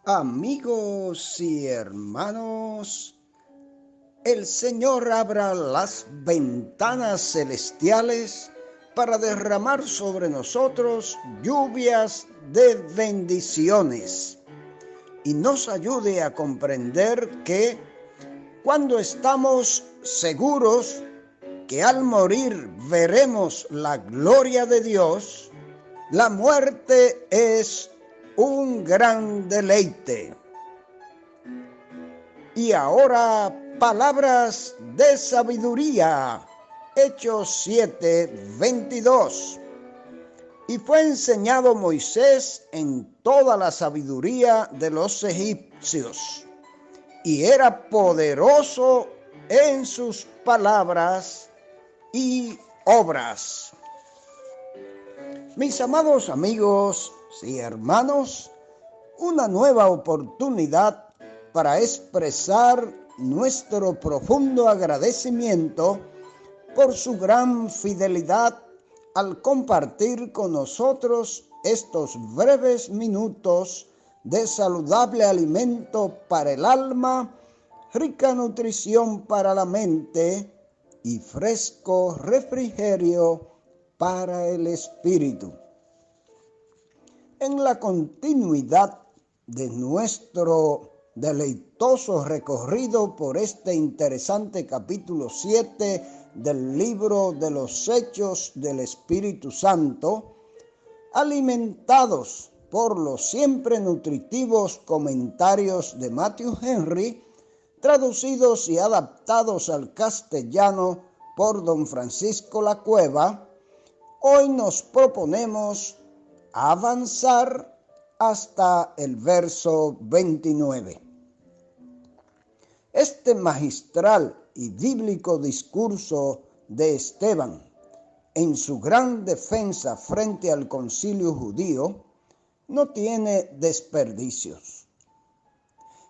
Amigos y hermanos, el Señor abra las ventanas celestiales para derramar sobre nosotros lluvias de bendiciones y nos ayude a comprender que cuando estamos seguros que al morir veremos la gloria de Dios, la muerte es un gran deleite. Y ahora, palabras de sabiduría. Hechos 7:22. Y fue enseñado Moisés en toda la sabiduría de los egipcios, y era poderoso en sus palabras y obras. Mis amados amigos y hermanos, una nueva oportunidad para expresar nuestro profundo agradecimiento por su gran fidelidad al compartir con nosotros estos breves minutos de saludable alimento para el alma, rica nutrición para la mente y fresco refrigerio para el espíritu. En la continuidad de nuestro deleitoso recorrido por este interesante capítulo 7 del libro de los Hechos del Espíritu Santo, alimentados por los siempre nutritivos comentarios de Matthew Henry, traducidos y adaptados al castellano por don Francisco La Cueva, hoy nos proponemos avanzar hasta el verso 29. Este magistral y bíblico discurso de Esteban en su gran defensa frente al concilio judío no tiene desperdicios.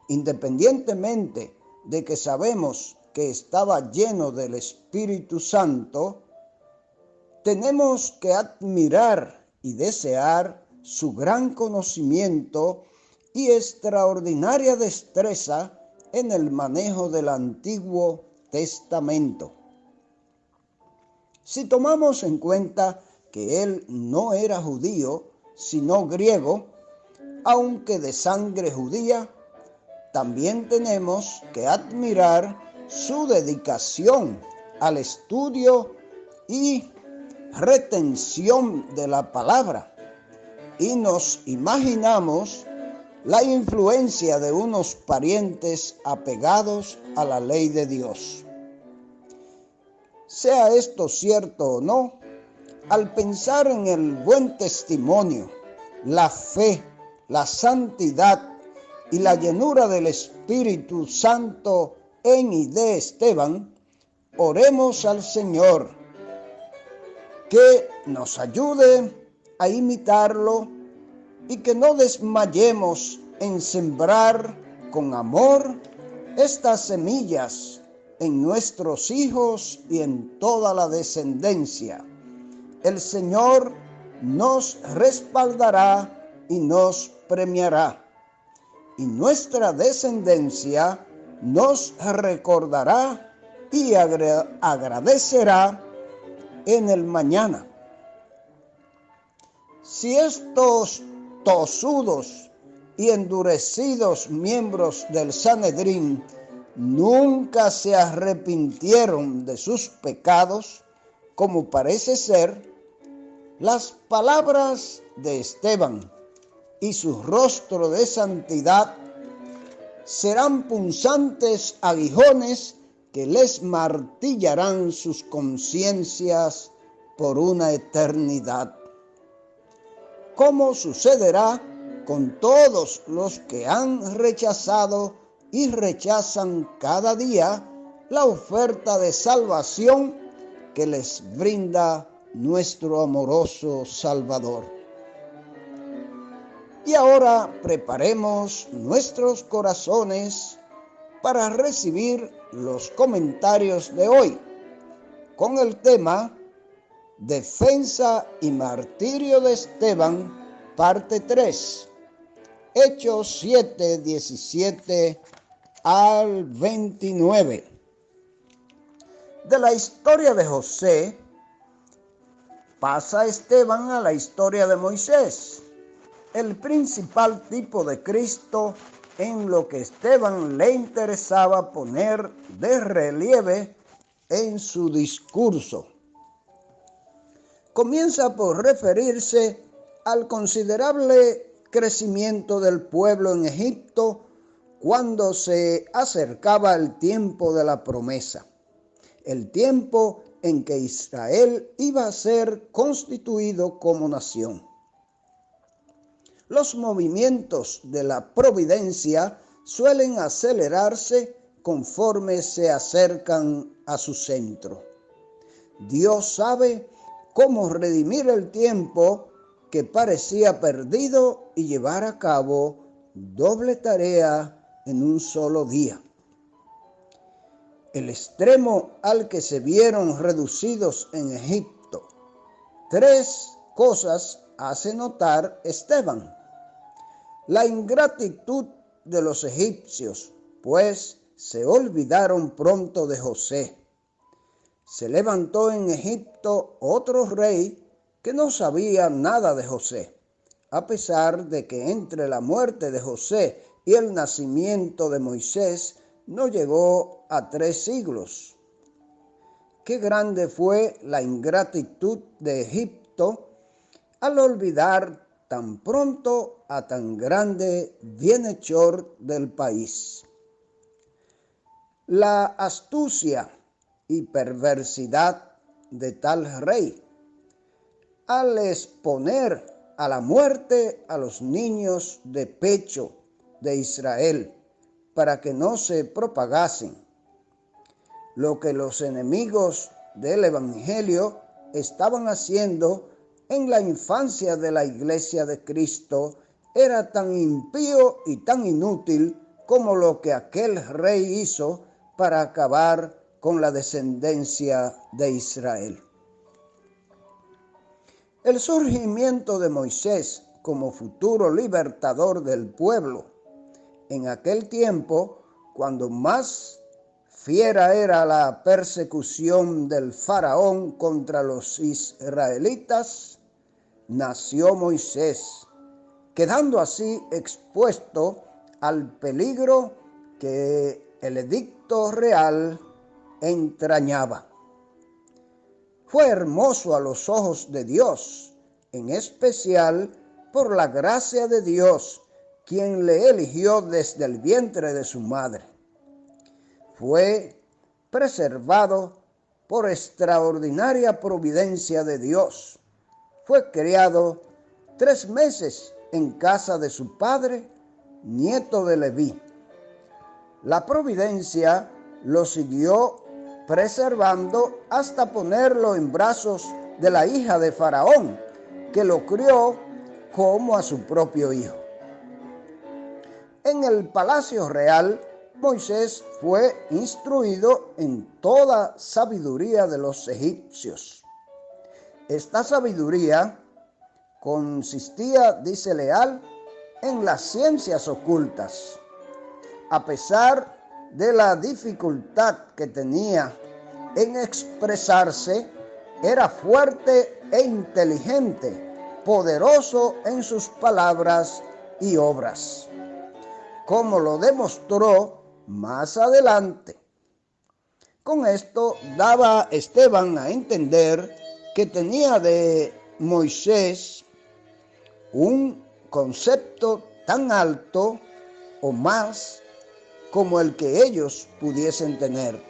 Independientemente de que sabemos que estaba lleno del Espíritu Santo, tenemos que admirar y desear su gran conocimiento y extraordinaria destreza en el manejo del Antiguo Testamento. Si tomamos en cuenta que él no era judío, sino griego, aunque de sangre judía, también tenemos que admirar su dedicación al estudio y retención de la palabra, y nos imaginamos la influencia de unos parientes apegados a la ley de Dios. Sea esto cierto o no, al pensar en el buen testimonio, la fe, la santidad y la llenura del Espíritu Santo en y de Esteban, oremos al Señor que nos ayude a imitarlo y que no desmayemos en sembrar con amor estas semillas en nuestros hijos y en toda la descendencia. El Señor nos respaldará y nos premiará, y nuestra descendencia nos recordará y agradecerá en el mañana. Si estos tosudos y endurecidos miembros del Sanedrín nunca se arrepintieron de sus pecados, como parece ser, las palabras de Esteban y su rostro de santidad serán punzantes aguijones que les martillarán sus conciencias por una eternidad. ¿Cómo sucederá con todos los que han rechazado y rechazan cada día la oferta de salvación que les brinda nuestro amoroso Salvador? Y ahora preparemos nuestros corazones para recibir los comentarios de hoy con el tema Defensa y martirio de Esteban, parte 3. Hechos 7, 17 al 29. De la historia de José pasa Esteban a la historia de Moisés, el principal tipo de Cristo en lo que Esteban le interesaba poner de relieve en su discurso. Comienza por referirse al considerable crecimiento del pueblo en Egipto cuando se acercaba el tiempo de la promesa, el tiempo en que Israel iba a ser constituido como nación. Los movimientos de la providencia suelen acelerarse conforme se acercan a su centro. Dios sabe cómo redimir el tiempo que parecía perdido y llevar a cabo doble tarea en un solo día. El extremo al que se vieron reducidos en Egipto. 3 cosas hace notar Esteban. La ingratitud de los egipcios, pues se olvidaron pronto de José. Se levantó en Egipto otro rey que no sabía nada de José, a pesar de que entre la muerte de José y el nacimiento de Moisés no llegó a 3 siglos. Qué grande fue la ingratitud de Egipto al olvidar tan pronto a tan grande bienhechor del país. La astucia y perversidad de tal rey al exponer a la muerte a los niños de pecho de Israel para que no se propagasen, lo que los enemigos del Evangelio estaban haciendo en la infancia de la Iglesia de Cristo era tan impío y tan inútil como lo que aquel rey hizo para acabar con la descendencia de Israel. El surgimiento de Moisés como futuro libertador del pueblo en aquel tiempo, cuando más fiera era la persecución del faraón contra los israelitas, nació Moisés, quedando así expuesto al peligro que el edicto real entrañaba. Fue hermoso a los ojos de Dios, en especial por la gracia de Dios, quien le eligió desde el vientre de su madre. Fue preservado por extraordinaria providencia de Dios. Fue criado 3 meses en casa de su padre, nieto de Leví. La providencia lo siguió preservando hasta ponerlo en brazos de la hija de Faraón, que lo crió como a su propio hijo. En el palacio real, Moisés fue instruido en toda sabiduría de los egipcios. Esta sabiduría consistía, dice Leal, en las ciencias ocultas. A pesar de la dificultad que tenía en expresarse, era fuerte e inteligente, poderoso en sus palabras y obras, como lo demostró más adelante. Con esto daba Esteban a entender que tenía de Moisés un concepto tan alto o más como el que ellos pudiesen tener.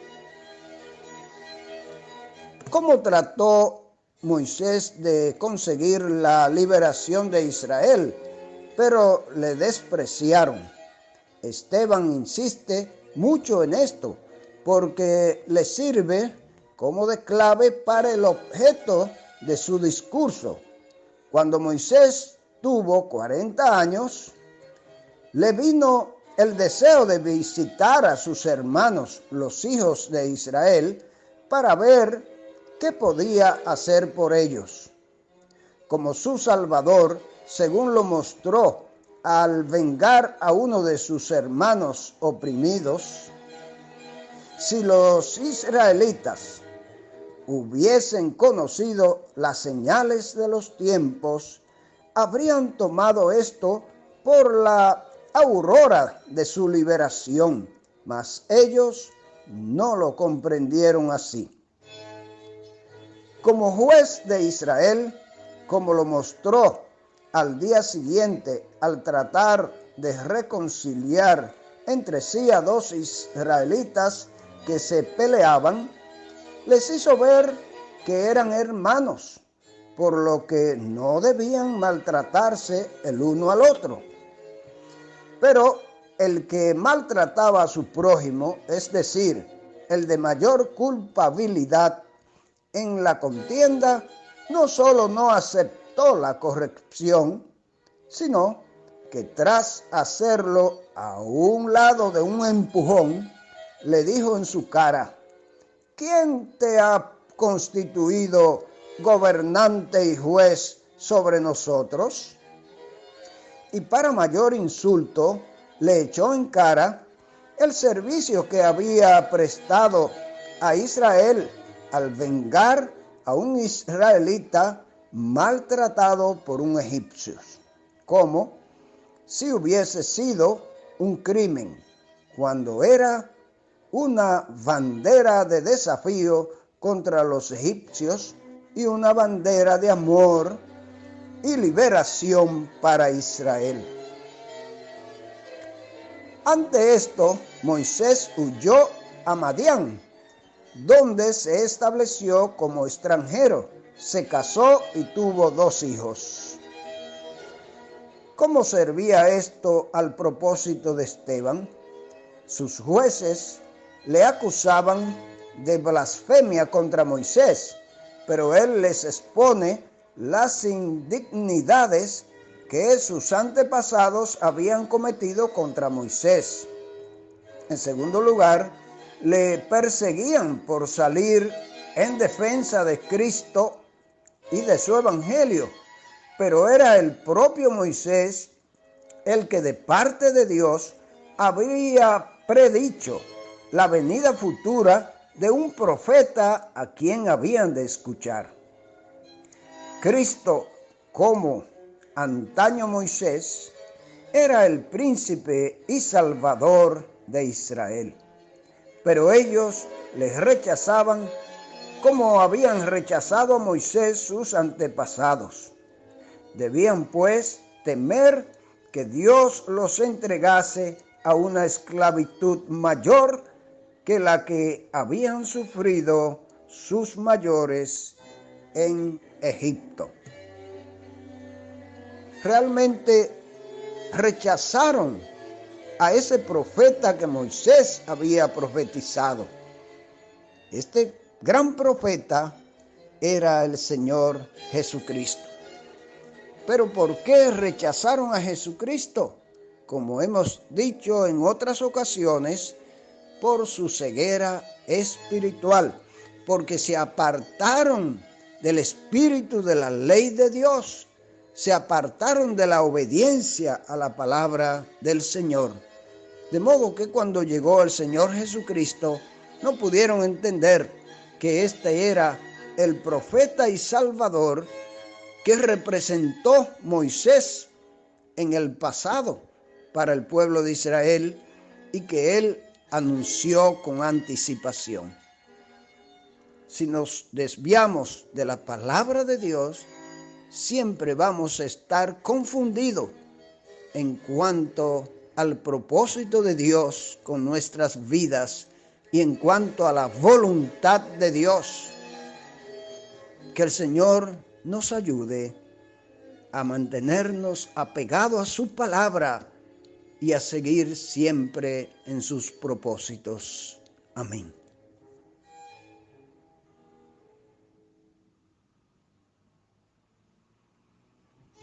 ¿Cómo trató Moisés de conseguir la liberación de Israel? Pero le despreciaron. Esteban insiste mucho en esto, porque le sirve como de clave para el objeto de su discurso. Cuando Moisés tuvo 40 años, le vino el deseo de visitar a sus hermanos, los hijos de Israel, para ver qué podía hacer por ellos. Como su Salvador, según lo mostró al vengar a uno de sus hermanos oprimidos, si los israelitas hubiesen conocido las señales de los tiempos, habrían tomado esto por la aurora de su liberación, mas ellos no lo comprendieron así. Como juez de Israel, como lo mostró al día siguiente al tratar de reconciliar entre sí a dos israelitas que se peleaban, les hizo ver que eran hermanos, por lo que no debían maltratarse el uno al otro. Pero el que maltrataba a su prójimo, es decir, el de mayor culpabilidad en la contienda, no solo no aceptó la corrección, sino que tras hacerlo a un lado de un empujón, le dijo en su cara: ¿quién te ha constituido gobernante y juez sobre nosotros? Y para mayor insulto, le echó en cara el servicio que había prestado a Israel al vengar a un israelita maltratado por un egipcio, como si hubiese sido un crimen, cuando era una bandera de desafío contra los egipcios y una bandera de amor y liberación para Israel. Ante esto, Moisés huyó a Madián, donde se estableció como extranjero, se casó y tuvo 2 hijos. ¿Cómo servía esto al propósito de Esteban? Sus jueces le acusaban de blasfemia contra Moisés, pero él les expone las indignidades que sus antepasados habían cometido contra Moisés. En segundo lugar, le perseguían por salir en defensa de Cristo y de su evangelio, pero era el propio Moisés el que de parte de Dios había predicho la venida futura de un profeta a quien habían de escuchar. Cristo, como antaño Moisés, era el príncipe y salvador de Israel, pero ellos les rechazaban como habían rechazado a Moisés sus antepasados. Debían pues temer que Dios los entregase a una esclavitud mayor que la que habían sufrido sus mayores en Egipto. Realmente rechazaron a ese profeta que Moisés había profetizado. Este gran profeta era el Señor Jesucristo. Pero ¿por qué rechazaron a Jesucristo? Como hemos dicho en otras ocasiones, por su ceguera espiritual, porque se apartaron del espíritu de la ley de Dios, se apartaron de la obediencia a la palabra del Señor. De modo que cuando llegó el Señor Jesucristo, no pudieron entender que este era el profeta y salvador que representó Moisés en el pasado para el pueblo de Israel y que él anunció con anticipación. Si nos desviamos de la palabra de Dios, siempre vamos a estar confundidos en cuanto al propósito de Dios con nuestras vidas y en cuanto a la voluntad de Dios. Que el Señor nos ayude a mantenernos apegados a su palabra y a seguir siempre en sus propósitos. Amén.